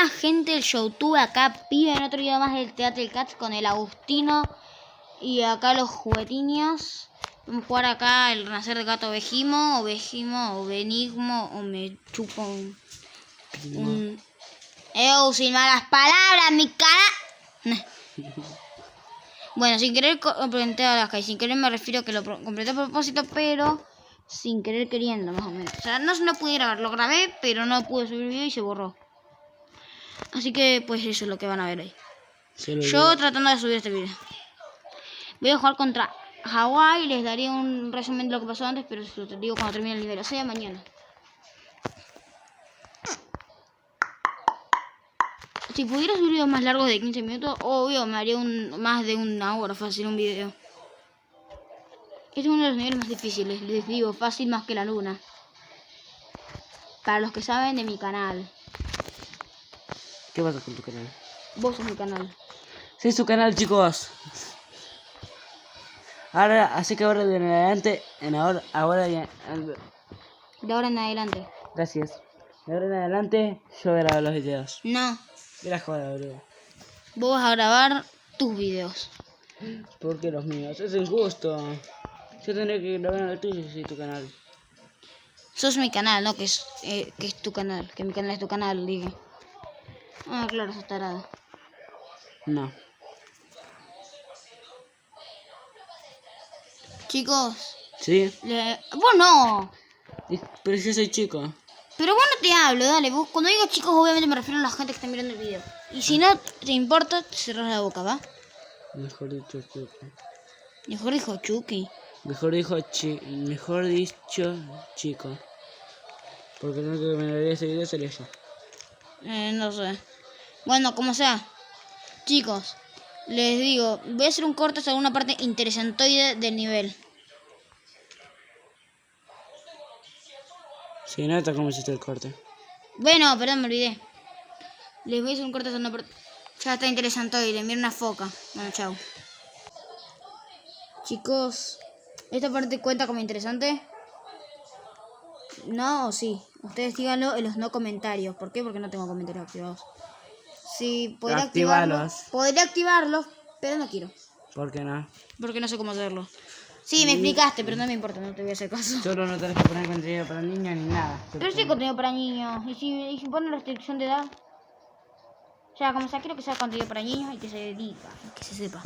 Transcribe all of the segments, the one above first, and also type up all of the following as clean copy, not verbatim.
más gente del Youtube acá, pibe, en otro video más del Teatro del Cats con el Agustino y acá los juguetiños. Vamos a jugar acá el renacer de gato Vejimo, o Benigmo, o me chupo un... sin malas palabras, mi cara. Bueno, sin querer completé a las calles, sin querer me refiero a que lo completé a propósito, pero sin querer queriendo, más o menos. O sea, no pude grabar, lo grabé, pero no pude subir el video y se borró. Así que, pues eso es lo que van a ver hoy. Yo tratando de subir este video. Voy a jugar contra Hawái, les daré un resumen de lo que pasó antes, pero se lo digo cuando termine el nivel, o sea, mañana. Si pudiera subir videos más largos de 15 minutos, obvio, me haría más de una hora fácil un video. Este es uno de los niveles más difíciles, les digo, fácil más que la luna. Para los que saben de mi canal. ¿Qué pasa con tu canal? Vos sos mi canal. Sí, su canal, chicos. Ahora, así que ahora de en adelante, De ahora en adelante. Gracias. De ahora en adelante, yo grabo los videos. No. Mira, joder, boludo. Vos vas a grabar tus videos. ¿Por qué los míos? Es injusto. Yo tendría que grabar el tuyo si es tu canal. Sos mi canal, no que es tu canal. Que mi canal es tu canal, dije. Ah, claro, sos tarado. No. Chicos. ¿Sí? Vos no. Pero yo soy chico. Pero vos no te hablo, dale. Vos, cuando digo chicos, obviamente me refiero a la gente que está mirando el video. Y si no te importa, te cerrás la boca, ¿va? Mejor dicho, Chucky. Mejor dijo Chucky. Mejor dicho, chico. Porque no que me daría ese video sería yo. No sé. Bueno, como sea. Chicos, les digo, voy a hacer un corte sobre una parte interesantoide del nivel. Sí, nota cómo hiciste el corte. Bueno, perdón, me olvidé. Les voy a hacer un corte sobre una parte... Ya está interesantoide, mira una foca. Bueno, chao. Chicos, ¿esta parte cuenta como interesante? ¿No o sí? Ustedes díganlo en los no comentarios. ¿Por qué? Porque no tengo comentarios activados. Sí, podría activarlos, pero no quiero. ¿Por qué no? Porque no sé cómo hacerlo. Sí, me explicaste, pero no me importa, no te voy a hacer caso. Solo no tenés que poner contenido para niños ni nada. Pero sí hay contenido para niños. ¿Y si ponen restricción de edad? O sea, como sea, quiero que sea contenido para niños y que se diga, que se sepa.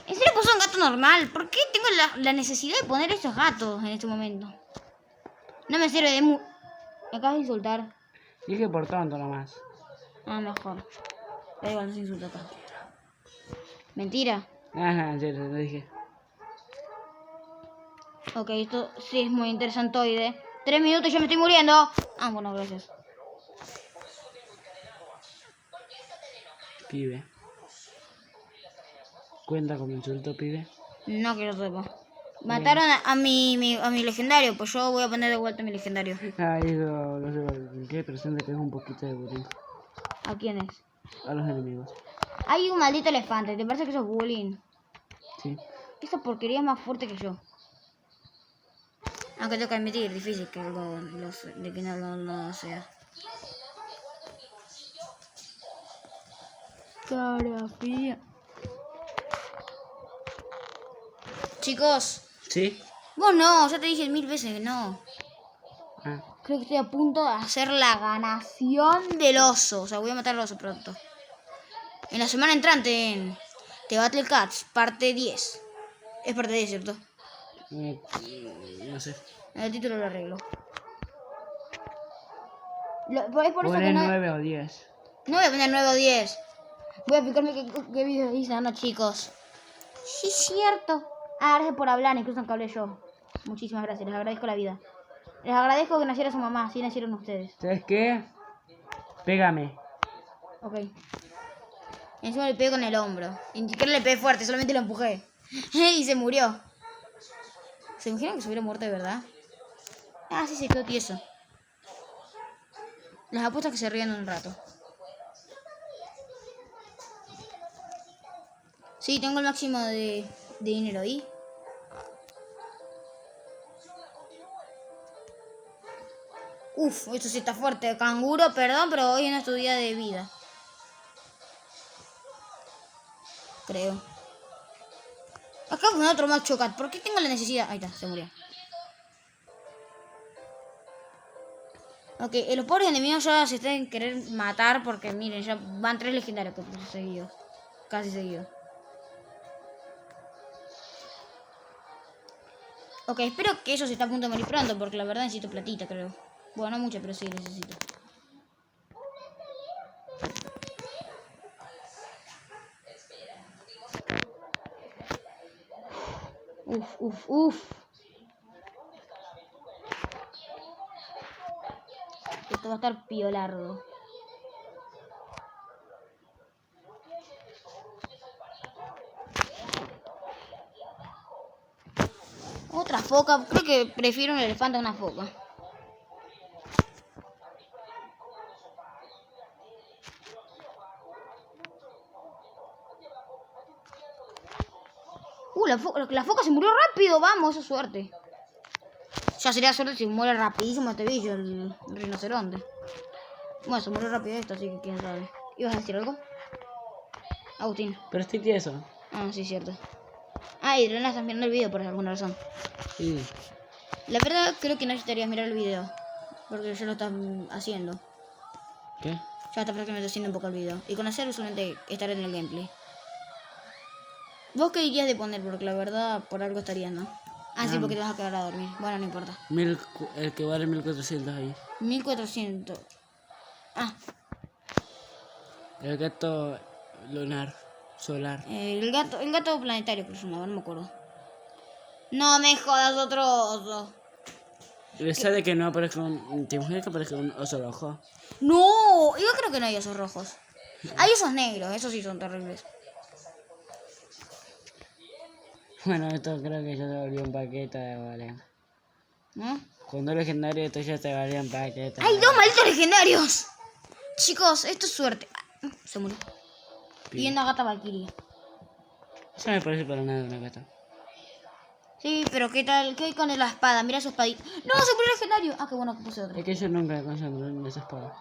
¿En serio puso un gato normal? ¿Por qué tengo la necesidad de poner esos gatos en este momento? No me sirve de Me acabas de insultar. Dije por tonto nomás. Ah, mejor. Da igual, no se insulta acá. Mentira. Ajá, en serio, lo dije. Ok, esto sí es muy interesantoide. 3 minutos y yo me estoy muriendo. Ah, bueno, gracias. Pibe. ¿Cuenta como insulto, pibe? No que lo sepa. Mataron a mi legendario, pues yo voy a poner de vuelta a mi legendario. Ah, eso lo sé. ¿Qué? Pero siento que es un poquito de bullying. ¿A quiénes? A los enemigos. Hay un maldito elefante, ¿te parece que eso es bullying? Sí. Esa porquería es más fuerte que yo. Aunque tengo que admitir, difícil que algo de que no sea. Cara fría. Chicos. ¿Sí? Vos no, ya te dije 1000 veces que no. Ah. Creo que estoy a punto de hacer la ganación del oso. O sea, voy a matar al oso pronto. En la semana entrante en The Battle Cats, parte 10. Es parte 10, ¿cierto? No sé. El título lo arreglo. Es por eso que Poner no... 9 o 10. No voy a poner 9 o 10. Voy a explicarme qué videos dicen, no, chicos. Sí, es cierto. Ah, gracias por hablar, incluso aunque hablé yo. Muchísimas gracias, les agradezco la vida. Les agradezco que naciera su mamá, así nacieron ustedes. ¿Sabes qué? Pégame. Ok. Encima le pegué con el hombro. Y ni siquiera le pegué fuerte, solamente lo empujé. Y se murió. ¿Se imaginan que se hubiera muerto de verdad? Ah, sí, se quedó tieso. Las apuestas que se ríen un rato. Sí, tengo el máximo de dinero. ¿Y? Uf, esto sí está fuerte. Canguro, perdón, pero hoy no es tu día de vida. creo. Acá con otro Macho Cat. ¿Por qué tengo la necesidad? Ahí está, se murió. Ok, los pobres enemigos ya se están querer matar porque miren, ya van 3 legendarios seguidos. Casi seguidos. Ok, espero que eso se está a punto de morir pronto porque la verdad necesito platita, creo. Bueno, no mucha, pero sí necesito. Uf. Esto va a estar piolardo. Otra foca. Creo que prefiero un elefante a una foca. La foca se murió rápido. Vamos, eso es suerte. Ya sería suerte si muere rapidísimo este bicho, el rinoceronte. Bueno, se murió rápido esto, así que quién sabe. ¿Ibas a decir algo? Agustín. Pero estoy tieso. Ah, sí, cierto. Ah, y Adriana estás mirando el video por alguna razón. Sí. La verdad creo que no necesitarías mirar el video. Porque ya lo estás haciendo. ¿Qué? Ya está prácticamente haciendo un poco el video. Y con hacer solamente estar en el gameplay. ¿Vos qué dirías de poner? Porque la verdad por algo estarías, ¿no? Ah, sí, porque te vas a quedar a dormir. Bueno, no importa. El que vale 1400 ahí. 1400. Ah, El gato lunar, solar. el gato planetario que se llamaba, no me acuerdo. No me jodas, otro oso. ¿Le sale que no aparezca un... ¿Te imaginas que aparezca un oso rojo? No, yo creo que no hay osos rojos. Hay osos negros, esos sí son terribles. Bueno, esto creo que ya te valía un paquete de vale. ¿No? Cuando legendario esto ya te valía un paquete. ¡Hay 2 malditos legendarios! Chicos, esto es suerte. Se murió. Y una gata valquiria. Eso no me parece para nada una gata. Sí, pero ¿qué tal? ¿Qué hay con la espada? Mira su espadita. ¡No! ¡Se murió el legendario! Ah, qué bueno que puse otro. Es que yo nunca he conseguido en esa espada.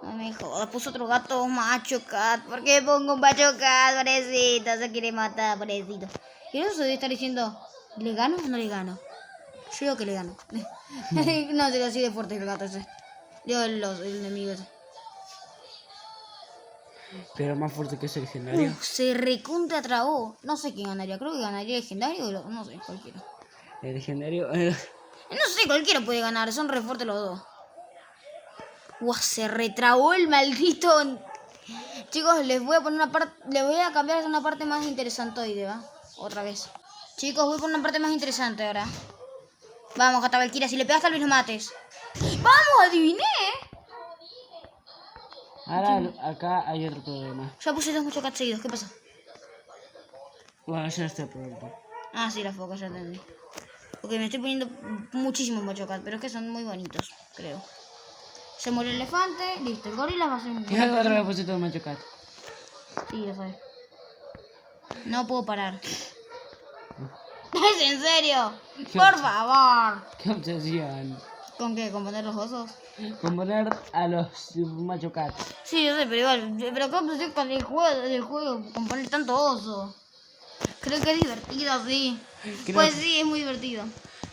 No me jodas, puse otro gato Macho Cat. ¿Por qué pongo un Macho Cat? Pobrecito, se quiere matar, pobrecito. Y eso se debe estar diciendo, ¿le gano o no le gano? Yo digo que le gano. No sé, así de fuerte es el gato ese. Digo, el enemigo ese. Pero más fuerte que ese legendario. Se recontra trabó. No sé quién ganaría. Creo que ganaría el legendario o no sé, cualquiera. El legendario... No sé, cualquiera puede ganar. Son re fuertes los dos. Se retrabó el maldito. Chicos, les voy a poner una parte. Les voy a cambiar a una parte más interesante hoy, ¿va? Otra vez. Chicos, voy a poner una parte más interesante ahora. Vamos, Gata Valkyria, si le pegas tal vez lo mates. ¡Vamos! ¡Adiviné! Ahora acá hay otro problema. Ya puse 2 Macho Cat seguidos, ¿qué pasa? Bueno, ya está el problema. Ah, sí, la foca, ya entendí. Porque me estoy poniendo muchísimos Macho Cat, pero es que son muy bonitos, creo. Se murió el elefante, listo, el gorila va a ser un... ¿Qué otra vez puse todo Macho Cat? Sí, ya sabes. No puedo parar. ¿Es en serio? Por favor. ¡Qué obsesión! ¿Con qué? ¿Con poner los osos? Con poner a los Macho Cat. Sí, yo sé, pero igual. Pero ¿qué obsesión con el juego? Con poner tanto oso. Creo que es divertido así. Pues sí, es muy divertido.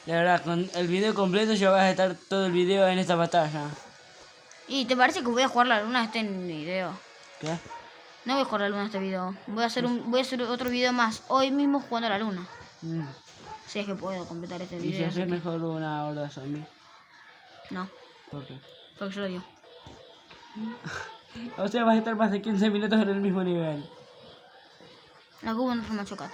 La verdad, con el video completo ya vas a estar todo el video en esta batalla. ¿Y te parece que voy a jugar la luna este video? ¿Qué? No voy a jugar la luna este video. Voy a hacer otro video más. Hoy mismo jugando a la luna. Si es que puedo completar este ¿Y si video. haces mejor una horda zombie? No, ¿Por qué? porque yo lo digo. O sea, vas a estar más de 15 minutos en el mismo nivel. La cubo no es Macho Cat.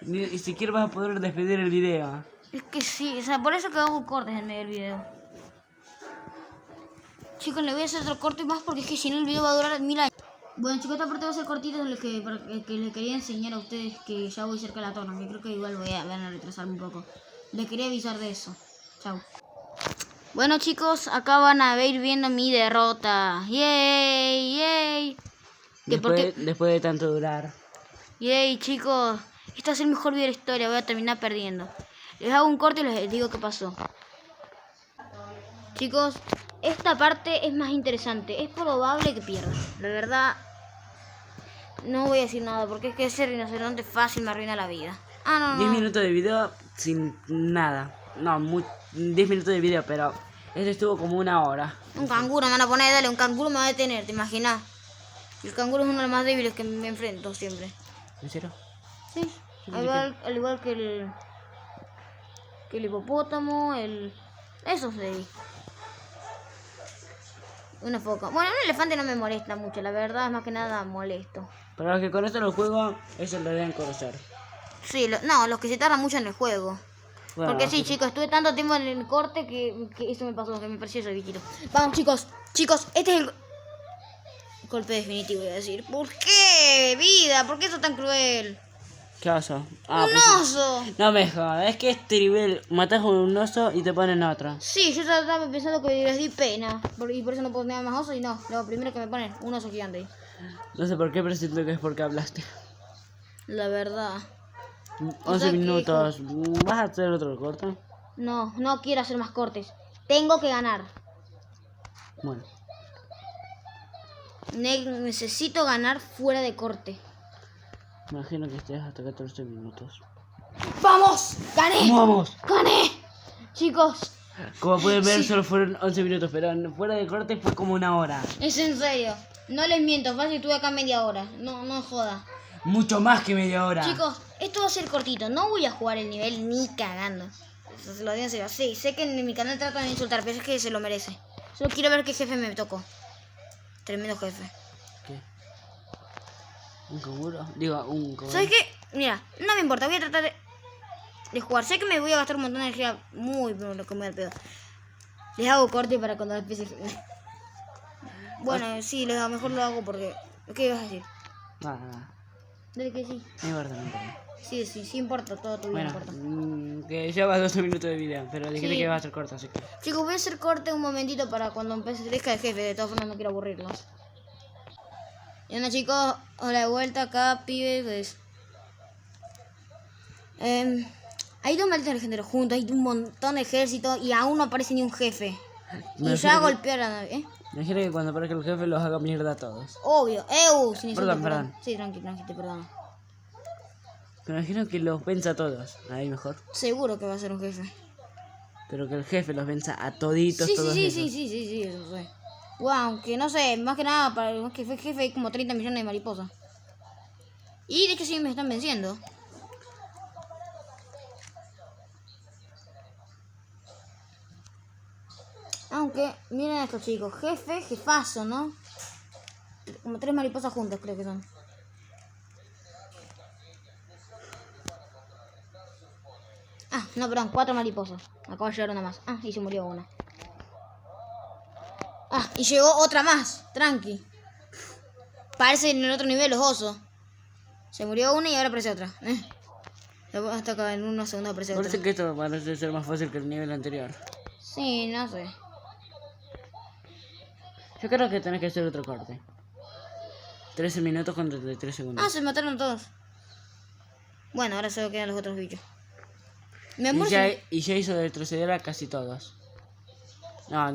Ni siquiera vas a poder despedir el video. Es que sí, o sea, por eso que hago cortes en medio del video. Chicos, le voy a hacer otro corte más porque es que si no el video va a durar 1000 años. Bueno, chicos, esta parte va a ser cortita en el que les quería enseñar a ustedes que ya voy cerca de la torre, que creo que igual van a retrasarme un poco. Les quería avisar de eso. Chao. Bueno, chicos, acá van a ir viendo mi derrota. ¡Yay! ¡Yay! Después de tanto durar. ¡Yay, chicos! Este es el mejor video de la historia, voy a terminar perdiendo. Les hago un corte y les digo qué pasó. Chicos, esta parte es más interesante. Es probable que pierda. La verdad, No voy a decir nada porque es que ese rinoceronte fácil me arruina la vida. Ah, no, 10 no. minutos de video sin nada. No, 10 minutos de video, pero este estuvo como 1 hora. Un canguro me van a poner, dale, un canguro me va a detener, ¿te imaginas? El canguro es uno de los más débiles que me enfrento siempre. ¿En serio? Sí, al igual que el hipopótamo, esos de ahí. Una foca. Bueno, un elefante no me molesta mucho, la verdad es más que nada molesto. Para los que conocen el juego, eso lo deben conocer. Sí, no, los que se tardan mucho en el juego. Bueno, Porque sí, chicos, estuve tanto tiempo en el corte que eso me pasó, que me pareció ese bichito. Vamos, chicos, este es el golpe definitivo, voy a decir. ¿Por qué, vida? ¿Por qué eso tan cruel? ¿Qué oso? ¡Un oso! No me jodas, es que este nivel matas a un oso y te ponen otro. Sí, yo estaba pensando que les di pena. Y por eso no puedo tener más osos y no. Lo primero que me ponen, un oso gigante ahí. No sé por qué, pero siento que es porque hablaste. La verdad. 11 minutos. ¿Vas a hacer otro corte? No quiero hacer más cortes. Tengo que ganar. Bueno. Necesito ganar fuera de corte. Me imagino que estés hasta 14 minutos. ¡Vamos! ¡Gané! ¡Vamos! ¡Gané! Chicos, Como pueden ver, Sí. solo fueron 11 minutos, pero fuera de corte fue como 1 hora. es en serio. No les miento, fácil estuve acá media hora. No joda. Mucho más que media hora. Chicos, esto va a ser cortito. No voy a jugar el nivel ni cagando. Eso se lo digo en serio. Sí, sé que en mi canal tratan de insultar, pero es que se lo merece. Solo quiero ver qué jefe me tocó. Tremendo jefe. ¿Qué? ¿Un canguro? Digo, un canguro. ¿Sabes qué? Mira, no me importa. Voy a tratar de jugar. Sé que me voy a gastar un montón de energía. Pero lo que me da el pedo. Les hago corte para cuando empiece. Bueno, sí, a lo mejor lo hago porque... ¿Qué ibas a decir? Nada. Dale que sí. No importa, no importa. Sí importa. Todo tu vida Bueno, importa. que llevas 12 minutos de video, pero dijiste Sí. que va a ser corto, así que... Chicos, voy a hacer corte un momentito para cuando empiece el jefe. De todas formas no quiero aburrirlos. Y bueno, chicos, hola de vuelta acá, pibes. Pues. Hay 2 malditos legendarios juntos, hay un montón de ejércitos y aún no aparece ni un jefe. Y ya golpear a nadie, ¿eh? Me imagino que cuando aparezca el jefe los haga mierda a todos. Obvio, sin insultos, Perdón. Sí, tranqui, te perdono. Me imagino que los venza a todos. Ahí mejor. Seguro que va a ser un jefe. Pero que el jefe los venza a toditos, todos esos. Sí, eso sé. Wow, aunque no sé, más que nada, para el jefe hay como 30 millones de mariposas. Y de hecho sí me están venciendo. Aunque, miren esto, chicos. Jefazo, ¿no? Como 3 mariposas juntas, creo que son. Ah, no, perdón, 4 mariposas. Acaba de llegar una más. Ah, y se murió una. Ah, y llegó otra más. Tranqui. Parece en el otro nivel los osos. Se murió una y ahora aparece otra. Hasta acá en unos segundos aparece otra. Parece que esto parece ser más fácil que el nivel anterior. Sí, no sé. Yo creo que tenés que hacer otro corte. 13 minutos con 33 segundos. Ah, se mataron todos. Bueno, ahora solo quedan los otros bichos. Mi Y amor, ya hizo retroceder a casi todos. No,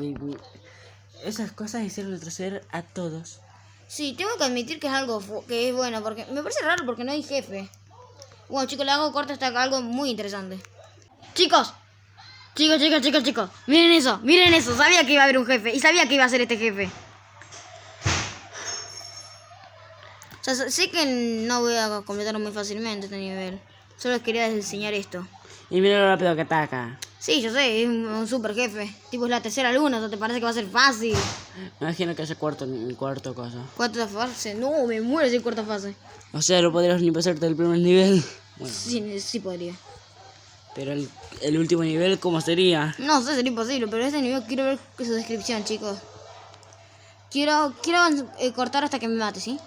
esas cosas hicieron retroceder a todos. sí, tengo que admitir que es algo que es bueno, porque me parece raro porque no hay jefe. Bueno, chicos, le hago corte hasta acá algo muy interesante. Chicos, miren eso, sabía que iba a haber un jefe y sabía que iba a ser este jefe. O sea, sé que no voy a completarlo muy fácilmente este nivel. Solo les quería enseñar esto. Y mira lo rápido que ataca. Sí, yo sé, es un super jefe. Tipo, es la tercera luna, ¿no te parece que va a ser fácil? Me imagino que hace cuarto cosa. ¿Cuarta fase? No, me muero si cuarta fase. O sea, no podrías ni pasarte el primer nivel. Bueno, Sí podría. pero el último nivel, ¿cómo sería? No sé, sería imposible, pero este nivel quiero ver su descripción, chicos. Quiero cortar hasta que me mate, ¿sí?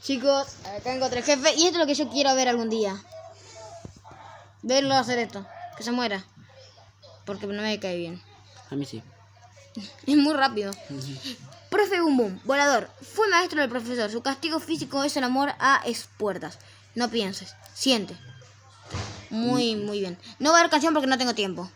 Chicos, acá encontré el jefe y esto es lo que yo quiero ver algún día. Verlo hacer esto, que se muera. Porque no me cae bien. A mí sí. Es muy rápido. Profe Boom Boom, volador. Fue maestro del profesor. Su castigo físico es el amor a espuertas. No pienses, siente. Muy bien. No va a haber canción porque no tengo tiempo.